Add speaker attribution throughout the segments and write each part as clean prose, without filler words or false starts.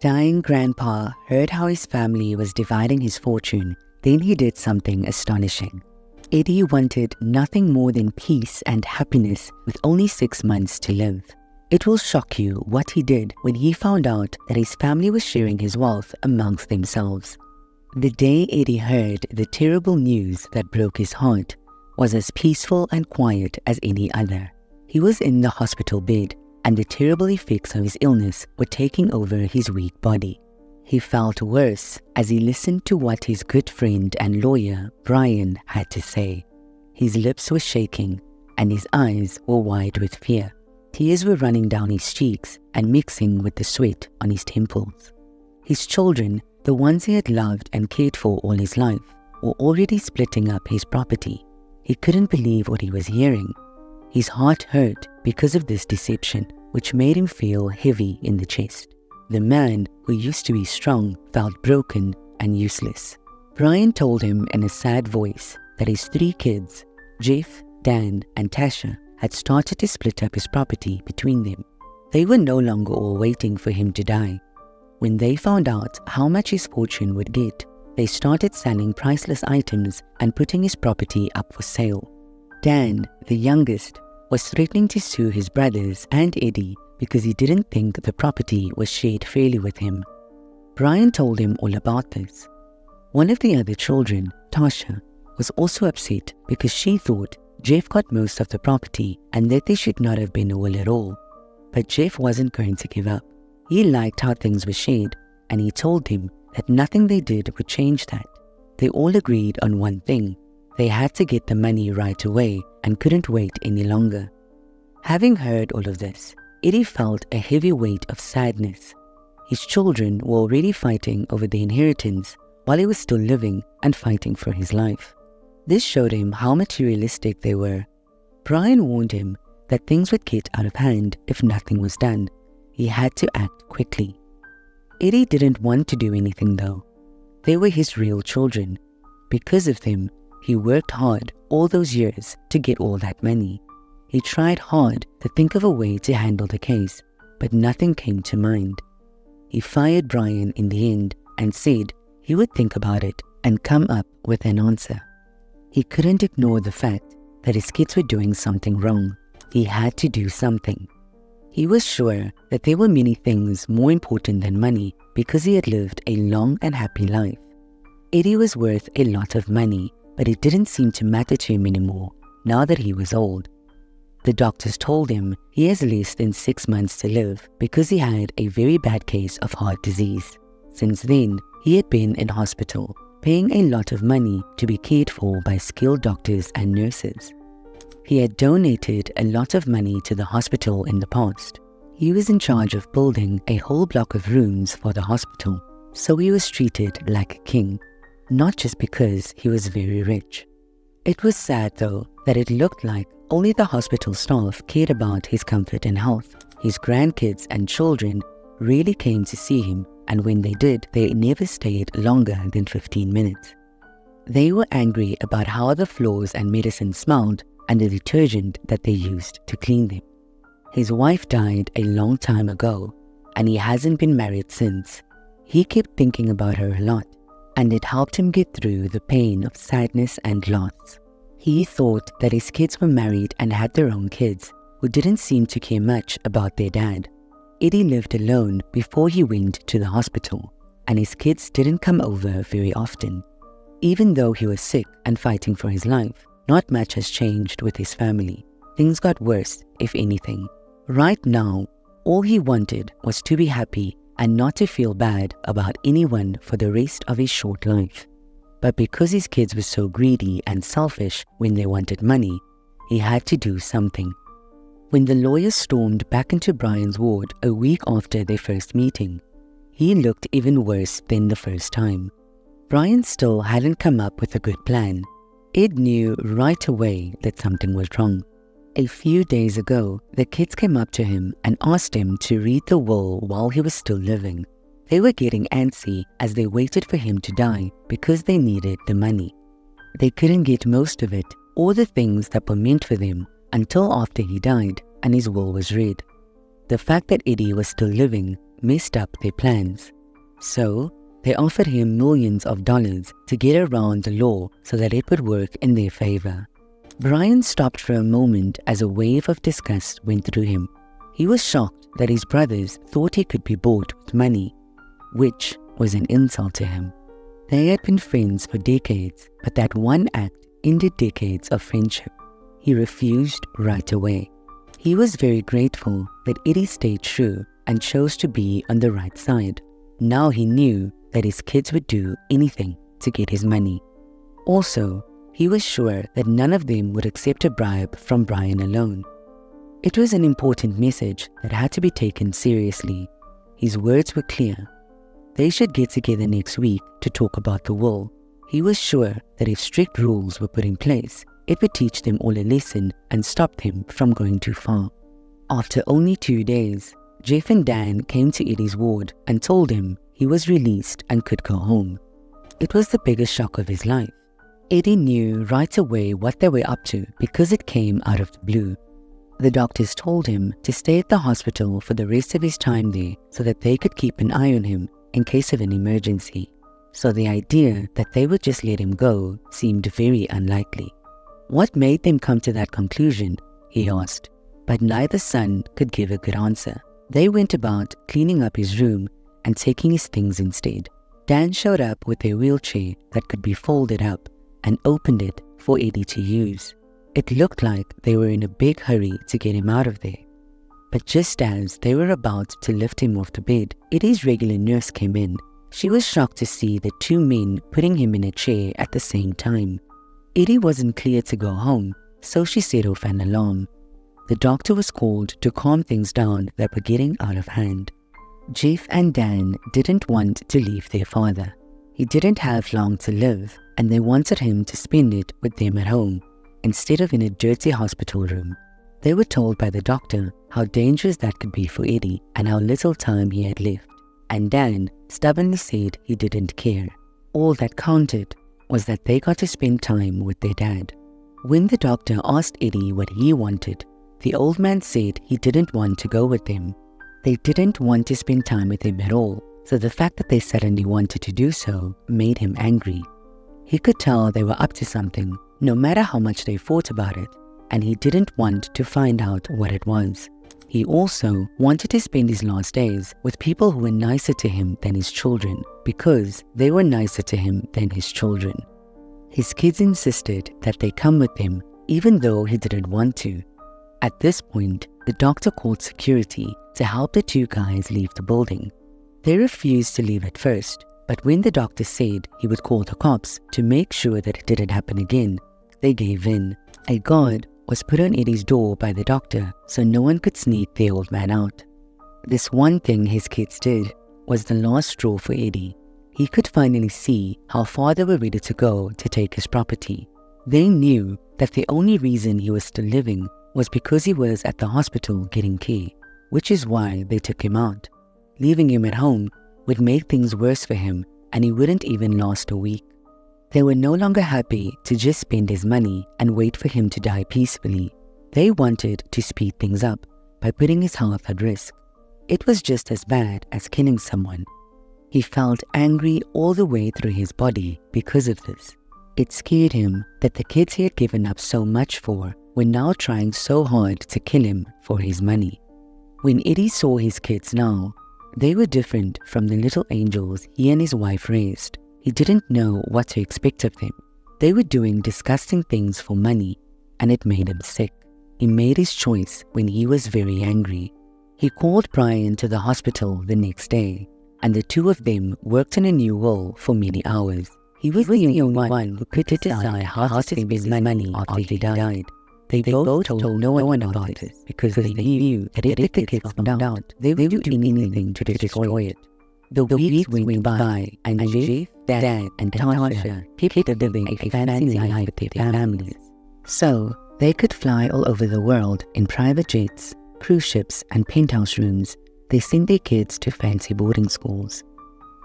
Speaker 1: Dying grandpa heard how his family was dividing his fortune. Then he did something astonishing. Eddie wanted nothing more than peace and happiness with only 6 months to live. It will shock you what he did when he found out that his family was sharing his wealth amongst themselves. The day Eddie heard the terrible news that broke his heart was as peaceful and quiet as any other. He was in the hospital bed, and the terrible effects of his illness were taking over his weak body. He felt worse as he listened to what his good friend and lawyer, Brian, had to say. His lips were shaking, and his eyes were wide with fear. Tears were running down his cheeks and mixing with the sweat on his temples. His children, the ones he had loved and cared for all his life, were already splitting up his property. He couldn't believe what he was hearing. His heart hurt because of this deception, which made him feel heavy in the chest. The man who used to be strong felt broken and useless. Brian told him in a sad voice that his 3 kids, Jeff, Dan, and Tasha, had started to split up his property between them. They were no longer all waiting for him to die. When they found out how much his fortune would get, they started selling priceless items and putting his property up for sale. Dan, the youngest, was threatening to sue his brothers and Eddie because he didn't think the property was shared fairly with him. Brian told him all about this. One of the other children, Tasha, was also upset because she thought Jeff got most of the property and that there should not have been a will at all. But Jeff wasn't going to give up. He liked how things were shared, and he told him that nothing they did would change that. They all agreed on one thing. They had to get the money right away and couldn't wait any longer. Having heard all of this, Eddie felt a heavy weight of sadness. His children were already fighting over the inheritance while he was still living and fighting for his life. This showed him how materialistic they were. Brian warned him that things would get out of hand if nothing was done. He had to act quickly. Eddie didn't want to do anything though. They were his real children. Because of them, he worked hard all those years to get all that money. He tried hard to think of a way to handle the case, but nothing came to mind. He fired Brian in the end and said he would think about it and come up with an answer. He couldn't ignore the fact that his kids were doing something wrong. He had to do something. He was sure that there were many things more important than money because he had lived a long and happy life. Eddie was worth a lot of money, but it didn't seem to matter to him anymore now that he was old. The doctors told him he has less than 6 months to live because he had a very bad case of heart disease. Since then, he had been in hospital, paying a lot of money to be cared for by skilled doctors and nurses. He had donated a lot of money to the hospital in the past. He was in charge of building a whole block of rooms for the hospital, so he was treated like a king, not just because he was very rich. It was sad though that it looked like only the hospital staff cared about his comfort and health. His grandkids and children really came to see him, and when they did, they never stayed longer than 15 minutes. They were angry about how the floors and medicine smelled and the detergent that they used to clean them. His wife died a long time ago, and he hasn't been married since. He kept thinking about her a lot, and it helped him get through the pain of sadness and loss. He thought that his kids were married and had their own kids, who didn't seem to care much about their dad. Eddie lived alone before he went to the hospital, and his kids didn't come over very often. Even though he was sick and fighting for his life, not much has changed with his family. Things got worse, if anything. Right now, all he wanted was to be happy and not to feel bad about anyone for the rest of his short life. But because his kids were so greedy and selfish when they wanted money, he had to do something. When the lawyer stormed back into Brian's ward a week after their first meeting, he looked even worse than the first time. Brian still hadn't come up with a good plan. Ed knew right away that something was wrong. A few days ago, the kids came up to him and asked him to read the will while he was still living. They were getting antsy as they waited for him to die because they needed the money. They couldn't get most of it or the things that were meant for them until after he died and his will was read. The fact that Eddie was still living messed up their plans. So, they offered him millions of dollars to get around the law so that it would work in their favor. Brian stopped for a moment as a wave of disgust went through him. He was shocked that his brothers thought he could be bought with money, which was an insult to him. They had been friends for decades, but that one act ended decades of friendship. He refused right away. He was very grateful that Eddie stayed true and chose to be on the right side. Now he knew that his kids would do anything to get his money. Also, he was sure that none of them would accept a bribe from Brian alone. It was an important message that had to be taken seriously. His words were clear. They should get together next week to talk about the will. He was sure that if strict rules were put in place, it would teach them all a lesson and stop them from going too far. After only 2 days, Jeff and Dan came to Eddie's ward and told him he was released and could go home. It was the biggest shock of his life. Eddie knew right away what they were up to because it came out of the blue. The doctors told him to stay at the hospital for the rest of his time there so that they could keep an eye on him in case of an emergency. So the idea that they would just let him go seemed very unlikely. What made them come to that conclusion? He asked, but neither son could give a good answer. They went about cleaning up his room and taking his things instead. Dan showed up with a wheelchair that could be folded up and opened it for Eddie to use. It looked like they were in a big hurry to get him out of there. But just as they were about to lift him off the bed, Eddie's regular nurse came in. She was shocked to see the two men putting him in a chair at the same time. Eddie wasn't clear to go home, so she set off an alarm. The doctor was called to calm things down that were getting out of hand. Jeff and Dan didn't want to leave their father. He didn't have long to live, and they wanted him to spend it with them at home, instead of in a dirty hospital room. They were told by the doctor how dangerous that could be for Eddie and how little time he had left. And Dan stubbornly said he didn't care. All that counted was that they got to spend time with their dad. When the doctor asked Eddie what he wanted, the old man said he didn't want to go with them. They didn't want to spend time with him at all, so the fact that they suddenly wanted to do so made him angry. He could tell they were up to something, no matter how much they fought about it, and he didn't want to find out what it was. He also wanted to spend his last days with people who were nicer to him than his children, because they were nicer to him than his children. His kids insisted that they come with him, even though he didn't want to. At this point, the doctor called security to help the two guys leave the building. They refused to leave at first, but when the doctor said he would call the cops to make sure that it didn't happen again, they gave in. A guard was put on Eddie's door by the doctor so no one could sneak the old man out. This one thing his kids did was the last straw for Eddie. He could finally see how far they were ready to go to take his property. They knew that the only reason he was still living was because he was at the hospital getting care, which is why they took him out. Leaving him at home would make things worse for him, and he wouldn't even last a week. They were no longer happy to just spend his money and wait for him to die peacefully. They wanted to speed things up by putting his health at risk. It was just as bad as killing someone. He felt angry all the way through his body because of this. It scared him that the kids he had given up so much for were now trying so hard to kill him for his money. When Eddie saw his kids now, they were different from the little angels he and his wife raised. He didn't know what to expect of them. They were doing disgusting things for money, and it made him sick. He made his choice when he was very angry. He called Brian to the hospital the next day, and the two of them worked on a new will for many hours. He was the only one who could decide how to spend his money after he died. They both told no one about it because they knew that if the kids found out, they would do anything to destroy it. The weeks went by, and Jeff, Dad, and Tasha kept living a fancy life with their families. So, they could fly all over the world in private jets, cruise ships, and penthouse rooms. They sent their kids to fancy boarding schools.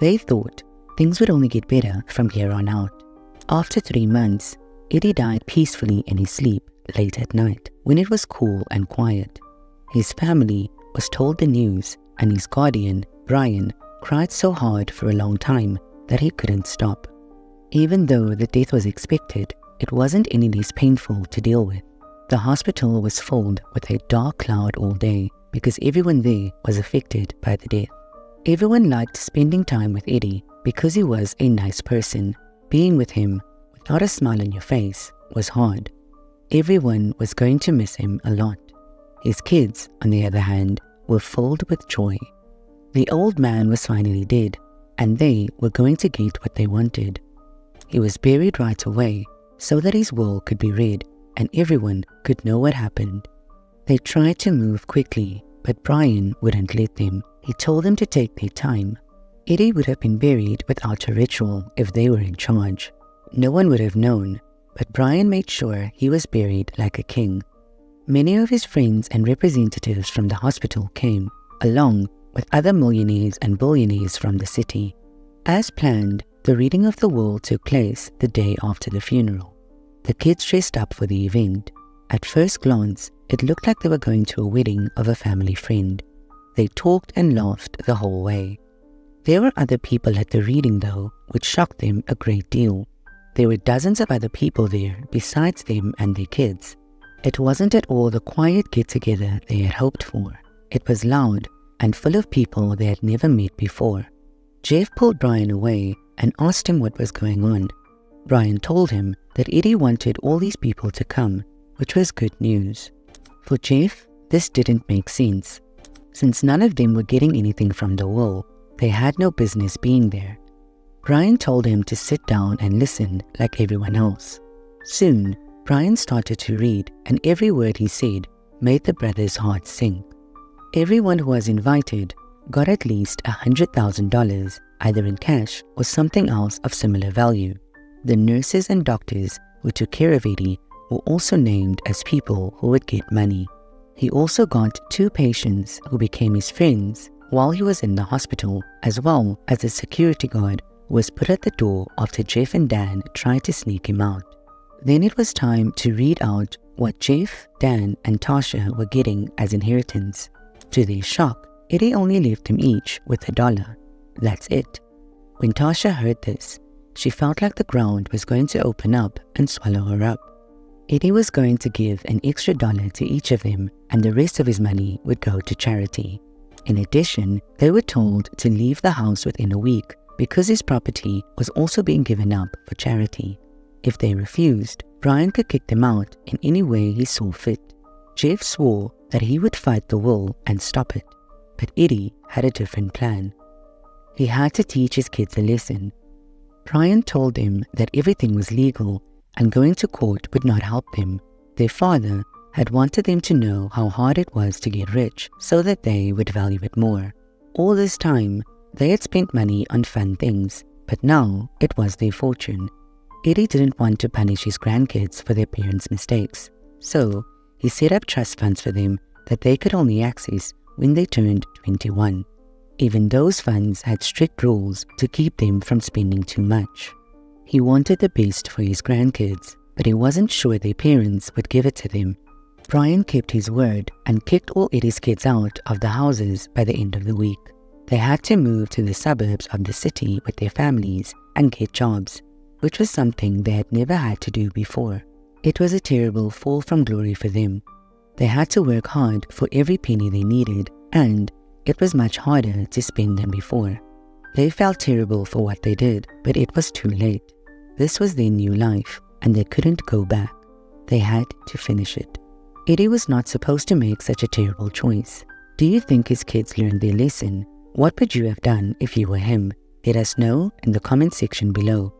Speaker 1: They thought things would only get better from here on out. After 3 months, Eddie died peacefully in his sleep late at night when it was cool and quiet. His family was told the news, and his guardian Brian cried so hard for a long time that he couldn't stop. Even though the death was expected, it wasn't any less painful to deal with. The hospital was filled with a dark cloud all day because everyone there was affected by the death. Everyone liked spending time with Eddie because he was a nice person. Being with him without a smile on your face was hard. Everyone was going to miss him a lot. His kids, on the other hand, were filled with joy. The old man was finally dead, and they were going to get what they wanted. He was buried right away so that his will could be read and everyone could know what happened. They tried to move quickly, but Brian wouldn't let them. He told them to take their time. Eddie would have been buried without a ritual if they were in charge. No one would have known, but Brian made sure he was buried like a king. Many of his friends and representatives from the hospital came, along with other millionaires and billionaires from the city. As planned, the reading of the will took place the day after the funeral. The kids dressed up for the event. At first glance, it looked like they were going to a wedding of a family friend. They talked and laughed the whole way. There were other people at the reading though, which shocked them a great deal. There were dozens of other people there besides them and their kids. It wasn't at all the quiet get-together they had hoped for. It was loud and full of people they had never met before. Jeff pulled Brian away and asked him what was going on. Brian told him that Eddie wanted all these people to come, which was good news. For Jeff, this didn't make sense. Since none of them were getting anything from the will, they had no business being there. Brian told him to sit down and listen like everyone else. Soon, Brian started to read, and every word he said made the brothers' hearts sink. Everyone who was invited got at least $100,000, either in cash or something else of similar value. The nurses and doctors who took care of Eddie were also named as people who would get money. He also got 2 patients who became his friends while he was in the hospital, as well as a security guard who was put at the door after Jeff and Dan tried to sneak him out. Then it was time to read out what Jeff, Dan, and Tasha were getting as inheritance. To their shock, Eddie only left them each with $1. That's it. When Tasha heard this, she felt like the ground was going to open up and swallow her up. Eddie was going to give an extra $1 to each of them, and the rest of his money would go to charity. In addition, they were told to leave the house within a week because his property was also being given up for charity. If they refused, Brian could kick them out in any way he saw fit. Jeff swore that he would fight the will and stop it, but Eddie had a different plan. He had to teach his kids a lesson. Brian told them that everything was legal and going to court would not help them. Their father had wanted them to know how hard it was to get rich so that they would value it more. All this time, they had spent money on fun things, but now it was their fortune. Eddie didn't want to punish his grandkids for their parents' mistakes, so he set up trust funds for them that they could only access when they turned 21. Even those funds had strict rules to keep them from spending too much. He wanted the best for his grandkids, but he wasn't sure their parents would give it to them. Brian kept his word and kicked all Eddie's kids out of the houses by the end of the week. They had to move to the suburbs of the city with their families and get jobs, which was something they had never had to do before. It was a terrible fall from glory for them. They had to work hard for every penny they needed, and it was much harder to spend than before. They felt terrible for what they did, but it was too late. This was their new life, and they couldn't go back. They had to finish it. Eddie was not supposed to make such a terrible choice. Do you think his kids learned their lesson? What would you have done if you were him? Let us know in the comment section below.